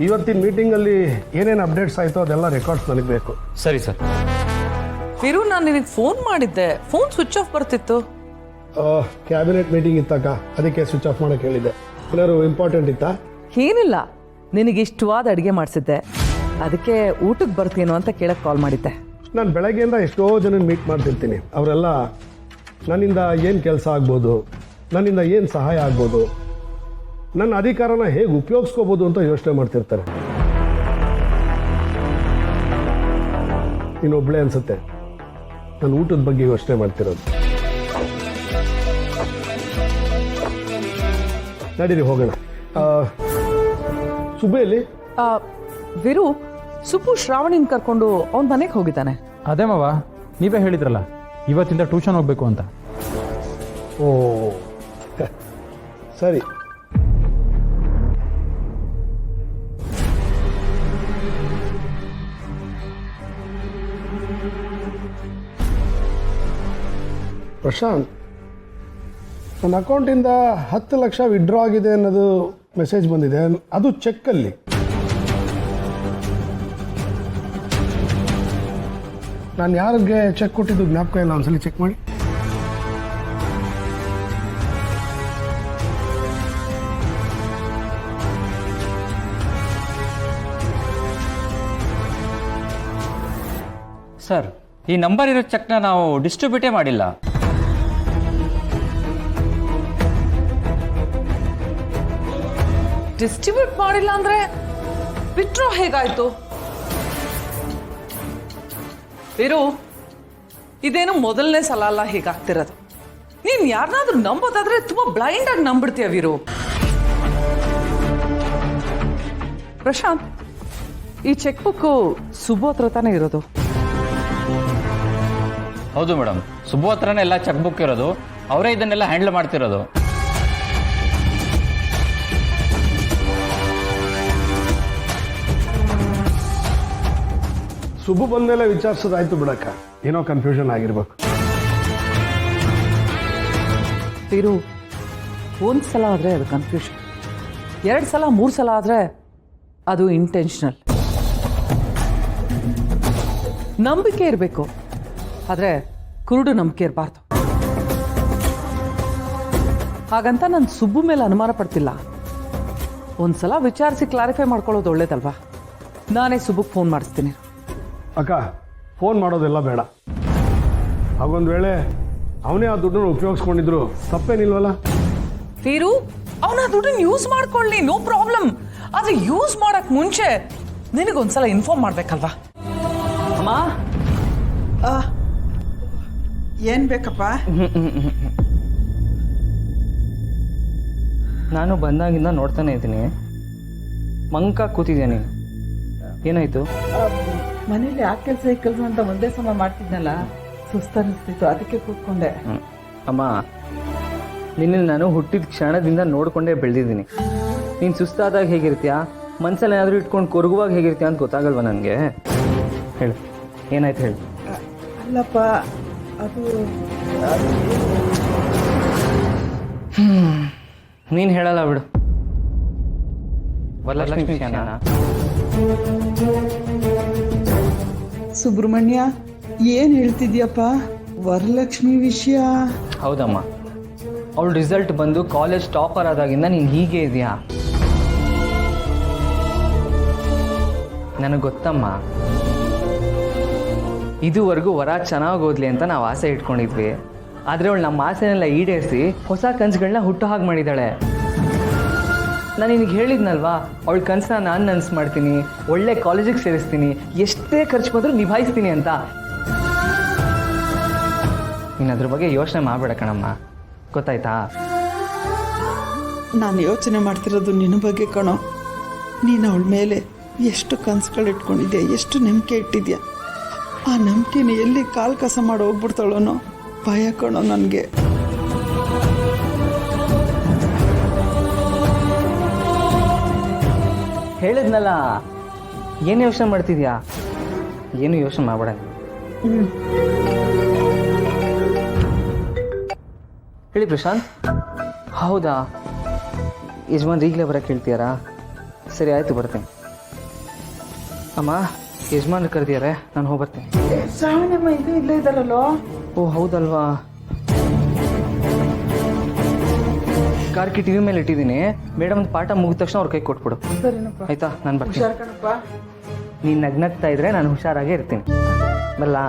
ಇವತ್ತಿನ ಮೀಟಿಂಗಲ್ಲಿ ಏನೇನು ಅಪ್ಡೇಟ್ಸ್ ಆಯಿತು ಅದೆಲ್ಲ ರೆಕಾರ್ಡ್ಸ್ ನನಗೆ ಬೇಕು. ಸರಿ ಸರ್. ವೀರು, ನಾನು ನಿನಗೆ ಫೋನ್ ಮಾಡಿದ್ದೆ, ಫೋನ್ ಸ್ವಿಚ್ ಆಫ್ ಬರ್ತಿತ್ತು. ಕ್ಯಾಬಿನೆಟ್ ಮೀಟಿಂಗ್ ಇತ್ತಕ್ಕ, ಅದಕ್ಕೆ ಸ್ವಿಚ್ ಆಫ್ ಮಾಡೋಕ್ಕೆ ಹೇಳಿದ್ದೆ. ಏನಾದ್ರು ಇಂಪಾರ್ಟೆಂಟ್ ಇತ್ತಾ? ಏನಿಲ್ಲ, ನಿನಗೆ ಇಷ್ಟವಾದ ಅಡುಗೆ ಮಾಡಿಸಿದ್ದೆ, ಅದಕ್ಕೆ ಊಟಕ್ಕೆ ಬರ್ತೀನೋ ಅಂತ ಕೇಳಕ್ಕೆ ಕಾಲ್ ಮಾಡಿದ್ದೆ. ನಾನು ಬೆಳಗ್ಗೆಯಿಂದ ಎಷ್ಟೋ ಜನ ಮೀಟ್ ಮಾಡ್ತಿರ್ತೀನಿ. ಅವರೆಲ್ಲ ನನ್ನಿಂದ ಏನು ಕೆಲಸ ಆಗ್ಬೋದು, ನನ್ನಿಂದ ಏನು ಸಹಾಯ ಆಗ್ಬೋದು, ನನ್ನ ಅಧಿಕಾರನ ಹೇಗೆ ಉಪಯೋಗಿಸ್ಕೋಬೋದು ಅಂತ ಯೋಚನೆ ಮಾಡ್ತಿರ್ತಾರೆ. ಇನ್ನೊಬ್ಳೆ ಅನ್ಸುತ್ತೆ ನಾನು ಊಟದ ಬಗ್ಗೆ ಯೋಚನೆ ಮಾಡ್ತಿರೋದು. ನಡೀರಿ ಹೋಗೋಣ. ಸುಬ್ಬೆಯಲ್ಲಿ ವೀರು, ಸುಬ್ಬು ಶ್ರಾವಣಿನ ಕರ್ಕೊಂಡು ಅವನ ಮನೆಗೆ ಹೋಗಿದ್ದಾನೆ. ಅದೇ ಮಾವ, ನೀವೇ ಹೇಳಿದ್ರಲ್ಲ ಇವತ್ತಿಂದ ಟ್ಯೂಷನ್ ಹೋಗ್ಬೇಕು ಅಂತ. ಓ ಸರಿ. ಪ್ರಶಾಂತ್, ನನ್ನ ಅಕೌಂಟಿಂದ 10 ಲಕ್ಷ ವಿಡ್ರಾ ಆಗಿದೆ ಅನ್ನೋದು ಮೆಸೇಜ್ ಬಂದಿದೆ. ಅದು ಚೆಕ್ಕಲ್ಲಿ. ನಾನು ಯಾರಿಗೆ ಚೆಕ್ ಕೊಟ್ಟಿದ್ದು ಜ್ಞಾಪಕ ಇಲ್ಲ, ಒಂದ್ಸಲಿ ಚೆಕ್ ಮಾಡಿ. ಸರ್, ಈ ನಂಬರ್ ಇರೋ ಚೆಕ್ನ ನಾವು ಡಿಸ್ಟ್ರಿಬ್ಯೂಟೇ ಮಾಡಿಲ್ಲ. ಡಿಸ್ಟ್ರಿಬ್ಯೂಟ್ ಮಾಡಿಲ್ಲ ಅಂದ್ರೆ ವಿತ್ಡ್ರಾ ಹೇಗಾಯ್ತು? ವೀರು, ಇದೇನು ಮೊದಲನೇ ಸಲ ಅಲ್ಲ ಹೀಗಾಗ್ತಿರೋದು. ನೀನ್ ಯಾರನ್ನಾದ್ರೂ ನಂಬೋದಾದ್ರೆ ತುಂಬಾ ಬ್ಲೈಂಡ್ ಆಗಿ ನಂಬಿಡ್ತೀಯ ವೀರು. ಪ್ರಶಾಂತ್, ಈ ಚೆಕ್ ಬುಕ್ ಸುಬ್ಬು ಹತ್ರ ತಾನೇ ಇರೋದು? ಹೌದು ಮೇಡಮ್, ಸುಬ್ಬು ಹತ್ರನೇ ಎಲ್ಲ ಚೆಕ್ ಬುಕ್ ಇರೋದು, ಅವರೇ ಇದನ್ನೆಲ್ಲ ಹ್ಯಾಂಡಲ್ ಮಾಡ್ತಿರೋದು. ಸುಬ್ಬು ಬಂದಮೇಲೆ ವಿಚಾರಿಸೋದಾಯ್ತು ಬಿಡಕ್ಕ, ಏನೋ ಕನ್ಫ್ಯೂಷನ್ ಆಗಿರ್ಬೇಕು. ವೀರು, ಒಂದು ಸಲ ಆದರೆ ಅದು ಕನ್ಫ್ಯೂಷನ್, 2 ಸಲ 3 ಸಲ ಆದರೆ ಅದು ಇಂಟೆನ್ಷನಲ್. ನಂಬಿಕೆ ಇರಬೇಕು, ಆದರೆ ಕುರುಡು ನಂಬಿಕೆ ಇರಬಾರ್ದು. ಹಾಗಂತ ನಾನು ಸುಬ್ಬು ಮೇಲೆ ಅನುಮಾನ ಪಡ್ತಿಲ್ಲ. ಒಂದ್ಸಲ ವಿಚಾರಿಸಿ ಕ್ಲಾರಿಫೈ ಮಾಡ್ಕೊಳ್ಳೋದು ಒಳ್ಳೇದಲ್ವಾ? ನಾನೇ ಸುಬ್ಬುಗೆ ಫೋನ್ ಮಾಡಿಸ್ತೀನಿ. ಅಕ್ಕ, ಫೋನ್ ಮಾಡೋದೆಲ್ಲ ಬೇಡ. ಹಾಗೊಂದು ವೇಳೆ ಅವನೇ ಆ ದುಡ್ಡನ್ನು ಉಪಯೋಗಿಸ್ಕೊಂಡಿದ್ರು ತಪ್ಪೇನಿಲ್ವಲ್ಲ? ವೀರು, ಅವನ ದುಡ್ಡನ್ನು ಯೂಸ್ ಮಾಡ್ಕೊಳ್ಳಿ, ನೋ ಪ್ರಾಬ್ಲಮ್. ಆದ್ರೆ ಯೂಸ್ ಮಾಡಕ್ ಮುಂಚೆ ನಿನಗೊಂದ್ಸಲ ಇನ್ಫಾರ್ಮ್ ಮಾಡ್ಬೇಕಲ್ವಾ? ಅಮ್ಮ, ಏನ್ ಬೇಕಪ್ಪ? ನಾನು ಬಂದಾಗಿಂದ ನೋಡ್ತಾನೆ ಇದ್ದೀನಿ, ಮಂಕ ಕೂತಿದ್ಯಾ ನೀನು. ಏನಾಯ್ತು? ಮನೇಲಿ ಆ ಕೆಲಸ ಈ ಕೆಲಸ ಅಂತ ಒಂದೇ ಸಮ ಮಾಡ್ತಿದ್ನಲ್ಲ, ಸುಸ್ತನಿಸ್ತಿತ್ತು, ಅದಕ್ಕೆ ಕೂತ್ಕೊಂಡೆ. ಅಮ್ಮ, ನಿನ್ನ ನಾನು ಹುಟ್ಟಿದ ಕ್ಷಣದಿಂದ ನೋಡ್ಕೊಂಡೇ ಬೆಳೆದಿದ್ದೀನಿ. ನೀನು ಸುಸ್ತಾದಾಗ ಹೇಗಿರ್ತೀಯಾ, ಮನ್ಸಲ್ಲಿ ಏನಾದರೂ ಇಟ್ಕೊಂಡು ಕೊರಗುವಾಗ ಹೇಗಿರ್ತೀಯ ಅಂತ ಗೊತ್ತಾಗಲ್ವ ನನಗೆ? ಹೇಳು, ಏನಾಯ್ತು ಹೇಳು. ಅಲ್ಲಪ್ಪ, ಅದು ನೀನು ಹೇಳಲ್ಲ ಬಿಡು. ವರಲಕ್ಷ್ಮಿ ವಿಷಯನಾ? ಸುಬ್ರಹ್ಮಣ್ಯ, ಏನ್ ಹೇಳ್ತಿದ್ಯಪ್ಪ? ವರಲಕ್ಷ್ಮಿ ವಿಷಯ? ಹೌದಮ್ಮ, ಅವಳು ರಿಸಲ್ಟ್ ಬಂದು ಕಾಲೇಜ್ ಟಾಪರ್ ಆದಾಗಿಂದ ನೀನು ಹೀಗೆ ಇದೆಯಾ? ನನಗೆ ಗೊತ್ತಮ್ಮ, ಇದುವರೆಗೂ ವರ ಚೆನ್ನಾಗಿ ಓದ್ಲಿ ಅಂತ ನಾವು ಆಸೆ ಇಟ್ಕೊಂಡಿದ್ವಿ. ಆದರೆ ಅವಳು ನಮ್ಮ ಆಸೆನೆಲ್ಲ ಈಡೇರಿಸಿ ಹೊಸ ಕನಸುಗಳನ್ನ ಹುಟ್ಟು ಹಾಗೆ ಮಾಡಿದ್ದಾಳೆ. ನಾನು ನಿನಗೆ ಹೇಳಿದ್ನಲ್ವಾ, ಅವಳ ಕನಸನ್ನ ನಾನು ನನಸು ಮಾಡ್ತೀನಿ, ಒಳ್ಳೆ ಕಾಲೇಜಿಗೆ ಸೇರಿಸ್ತೀನಿ, ಎಷ್ಟೇ ಖರ್ಚು ಬಂದರೂ ನಿಭಾಯಿಸ್ತೀನಿ ಅಂತ. ನೀನು ಅದ್ರ ಬಗ್ಗೆ ಯೋಚನೆ ಮಾಡಬೇಡ ಕಣಮ್ಮ, ಗೊತ್ತಾಯ್ತಾ? ನಾನು ಯೋಚನೆ ಮಾಡ್ತಿರೋದು ನಿನ್ನ ಬಗ್ಗೆ ಕಣೋ. ನೀನು ಅವಳ ಮೇಲೆ ಎಷ್ಟು ಕನಸುಗಳು ಇಟ್ಕೊಂಡಿದ್ಯಾ, ಎಷ್ಟು ನಂಬಿಕೆ ಇಟ್ಟಿದ್ಯಾ. ಆ ನಂಬಿಕೆನ ಎಲ್ಲಿ ಕಾಲು ಕಸ ಮಾಡಿ ಹೋಗ್ಬಿಡ್ತಾಳೋನೋ ಭಯ ಕಣೋ ನನಗೆ. ಹೇಳಿದ್ನಲ್ಲ, ಏನು ಯೋಚನೆ ಮಾಡ್ತಿದ್ಯಾ? ಏನು ಯೋಚನೆ ಮಾಡಬೇಡ. ಹೇಳಿ ಪ್ರಶಾಂತ್. ಹೌದಾ, ಯಜಮಾನ್ರು ಈಗಲೇ ಬರೋಕ್ಕೆ ಹೇಳ್ತೀಯಾರಾ? ಸರಿ ಆಯಿತು, ಬರ್ತೇನೆ. ಅಮ್ಮ ಯಜಮಾನ್ರು ಕರೆದಿದ್ದಾರೆ, ನಾನು ಹೋಗ್ಬರ್ತೀನಿ. ಶ್ರಾವಣಮ್ಮ ಇದು ಇಲ್ಲೇ ಇದ್ದಾರಲ್ಲೋ. ಓ ಹೌದಲ್ವಾ, ಕಾರ್ ಕಿ ಟಿವಿ ಮೇಲೆ ಇಟ್ಟಿದ್ದೀನಿ. ಮೇಡಮ್ ಪಾಠ ಮುಗಿದ ತಕ್ಷಣ ಅವ್ರ ಕೈ ಕೊಟ್ಬಿಡು. ಸರಿನಪ್ಪ. ಆಯ್ತಾ, ನಾನು ಬರ್ತೀನಿ. ಹುಷಾರ್ ಕಣಪ್ಪ. ನೀನು ನಗ್ನಗ್ತಾ ಇದ್ರೆ ನಾನು ಹುಷಾರಾಗೇ ಇರ್ತೀನಿ. ಬರಲಾ?